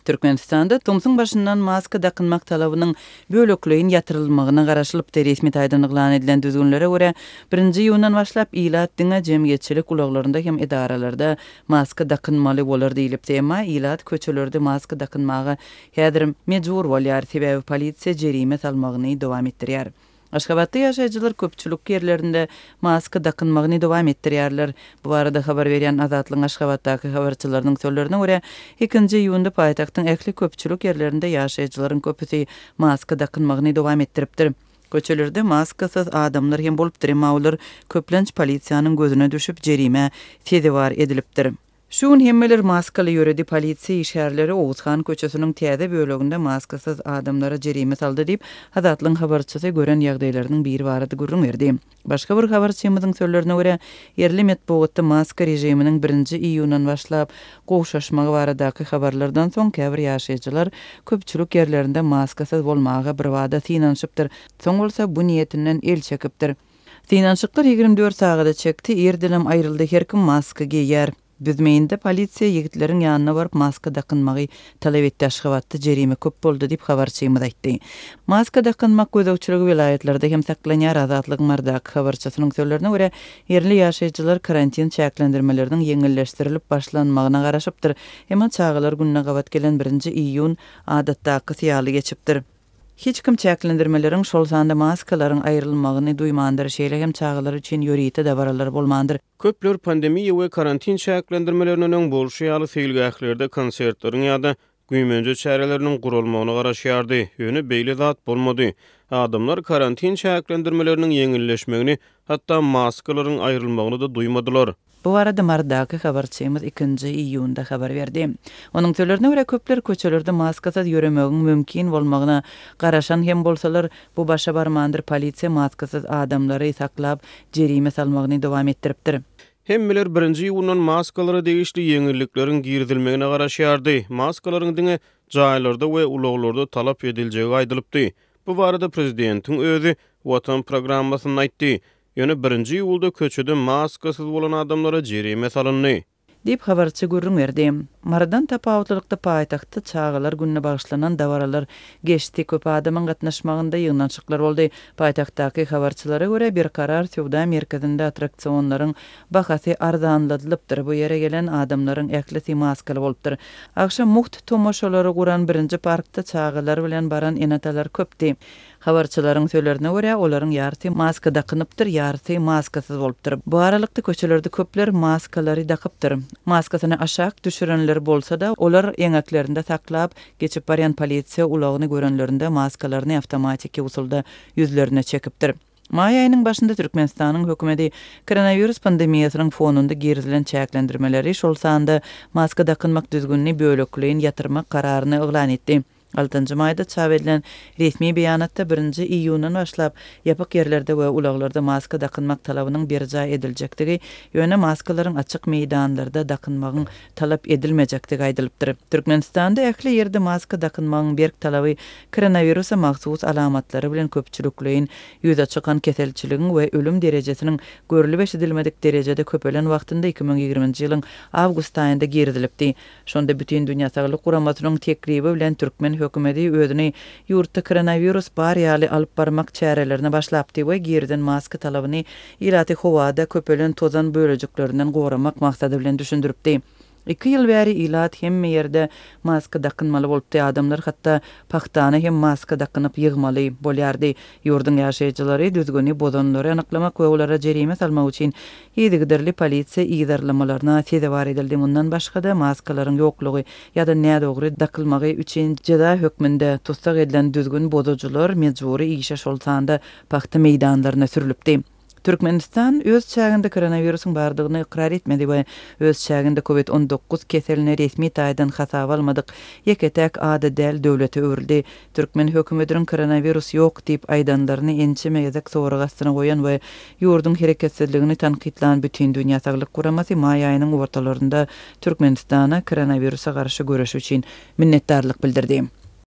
Türkmenistanda Tomsun başından maska takınmak talabynyň bölekleýin ýatyrylmagyna garaşylyp resmi taýdan yglan edilen düzgünlere görä 1-nji ýylydan başlap ilat diňe jemgyýetçilik ulaglarynda hem edaralarda maska takynmaly bolar diýilip tema ilat köçelerde maska takynmagy häzir mejbur bolýar sebäbi polisiýa jerime salmagyny dowam etdirýär. Aşgabatda ýaşaýjylar köpçülik ýerlerinde maska takynmagyny dowam etdirýärler. Bu barada habar berýän Azatlyň Aşgabatdaky habarçylarynyň sözlerine görä 2-nji ýyłynda paýtagtyň ähli köpçülik ýerlerinde ýaşaýjylaryň köpüsi maska takynmagyny dowam etdiripdir. Köçelerde maskasyz adamlar hem bolup durýar, köplenç polisiýanyň gözüne düşüp jerime tedewar edilipdir. Şuň hemmeler maskaly ýöredi polisiýa işgärleri Oğuzhan köçesiniň täze böleginde maskasyz adamlara jerime saldy diýip Azatlyň habarçysy gören ýagdaýlarynyň biri barada gurrun berdi. Başga bir habarçymyzyň sözlerine görä yerli medeniýetde maska rejiminiň 1-nji iýundan başlap gowşaşmagy baradaky habarlardan soň käbir ýaşaýjylar köpçülik ýerlerinde maskasyz bolmagy bir wada synanypdyr. Soň bolsa bu niýetinden el çekipdir. Synanşyklar 24 sagada çekdi, erdelim aýryldy, her kim maska giýär. Düzmeýinde polisiýa ýigitleriň ýanyna baryp maska takynmagy talap etdi. Aşgabatda jerime köp boldy diýip habarçymyz aýtdy. Maska takynmak gözegçiligi vilayatlerde hem saklanýar. Azatlyk mardak habarçysynyň sözlerine görä yerli ýaşaýjylar karantin çäklendirmeleriniň ýeňilleşdirilip başlanmagyna garaşypdyr. Hema çağalar günne gabat gelen 1-nji iýun adatdaky ýaly geçipdir. Hiç kim çäklendirmeleriň şol sanda maskalaryň aýrylmagyny duýmandyr, şeýle hem çağalar üçin ýörite de baralar bolmandyr. Köpler pandemiýa we karantin çäklendirmeleriniň bolşy ýaly seýilgählerde konsertleriň ýa-da güýmenje çäreleriniň gurulmagyna garaşýardy. Ýöne beýle zat bolmady. Adamlar karantin çäklendirmeleriniň ýeňilleşmegini, hatda maskalaryň aýrylmagyny da duýmadylar. Bu arada mardaky habarçymyz 2-nji iýunda habar berdi. Onuň sözlerine görä köpler köçelerde maskasyz ýöremegiň mümkin bolmagyna garaşan hem bolsalar bu başa barmandyr. Polisiýa maskasyz adamlary saklap jerime salmagyny dowam etdiripdir. Hemmeler 1-nji ýyldan maskalara degişli ýeňillikleriň girdilmegine garaşýardy. Maskalaryň diňe jaýlarda we ulaglarda talap ediljegi aýdylypdy. Bu barada prezidentiň özü Watan programmasyny aýtdy. Ýöne 1-nji ýylda köçede maskasyz bolan adamlara jerime salyndy diýip habarçy gurrun berdi. Maradan tapawutlykda paýtagtda çağalar günne bagşlanan dawaralar geçdi. Köp adamyň gatnaşmagynda ýygnançyklar boldy. Paýtagtdaky habarçylara görä bir karar Sowda merkezinde attraksionlaryň bahasy arzanladylypdyr. Bu ýere gelen adamlaryň äklisi maskaly bolupdyr. Akşam muht tomoşalary guran 1-nji parkda çağalar bilen baran enatalar köpdi. Habarçylaryň sözlerine görä olaryň ýarty maska takynıpdyr, ýarty maskasyz bolupdyr. Bu aralykda köçelerde köpler maskalary takypdyr. Maskasyny aşak düşürenler bolsa da olar eňeklerinde saklap geçip barýan polisiýa ulagyny görenlerinde maskalaryny awtomatik usulda ýüzlerine çekipdir. May aýynyň başynda Türkmenistanyň hökümeti koronavirus pandemiýasynyň fonunda gerilen çäklendirmeleri şol sanda maska takynmak düzgünni bölekleýin ýatyrmak kararyny eglan etdi. 6-njy maýda çap edilen resmi beýanatda 1-nji iýundan başlap ýapyk ýerlerde we ulaglarda maska takynmak talabynyň berja ediljekdigi, ýöne maskalaryň açyk meýdanlarda takynmagyň talap edilmejekdigi aýdylypdyr. Türkmenistanda ähli ýerde maska takynmagyň berk talaby koronavirusa mahsus alamatlary bilen köpçülikleýin ýüze çykan keselçiligiň we ölüm derejesiniň görülip eşidilmedik derejede köpelen wagtynda 2020-nji ýylyň awgust aýynda girdilipdi. Şonda bütün dünýä saglyk guramasynyň teklibi bilen Türkmen hökümeti özüni ýurtda koronavirus bar ýaly alyp barmak çärelerine başlapdy we girden maska talabyny ilaty howada köpelen tozan bölejikleriniň goramak maksady bilen düşündiripdi. 2 ýyl bäri ilat hemme ýerde maska takynmaly bolupdy. Adamlar hatda paxtany hem maska takynyp ýygmaly bolýardy. Ýurdun ýaşaýjylary düzgünni bozanlary anyklamak we olara jerime salmak üçin ýedigderli polisiýa ýydarlamalaryna tedewar edildi. Mundan başga da maskalaryň ýoklugy ýa-da nädogry takylmagy üçin jeda hökmünde tutsak edilen düzgün bozajular mejburi işe şol sanda paxta meýdanlaryna sürülipdi. Türkmenistan öz çäginde koronavirusyň bardygyny ikrar etmedi we öz çäginde COVID-19 keseline resmi taýdan hasap almadyk. Ýeketek ady däl döwlete öwrüldi. Türkmen hökümetiniň koronavirus ýok diýip aýdanlaryny ençemegezek soragyna goýan we ýurdun hereketsizligini tanqidlan bütün dünýä saglyk guramasy may aýynyň ortalarynda Türkmenistana koronavirusa garşy göreş üçin minnetdarlyk bildirdi.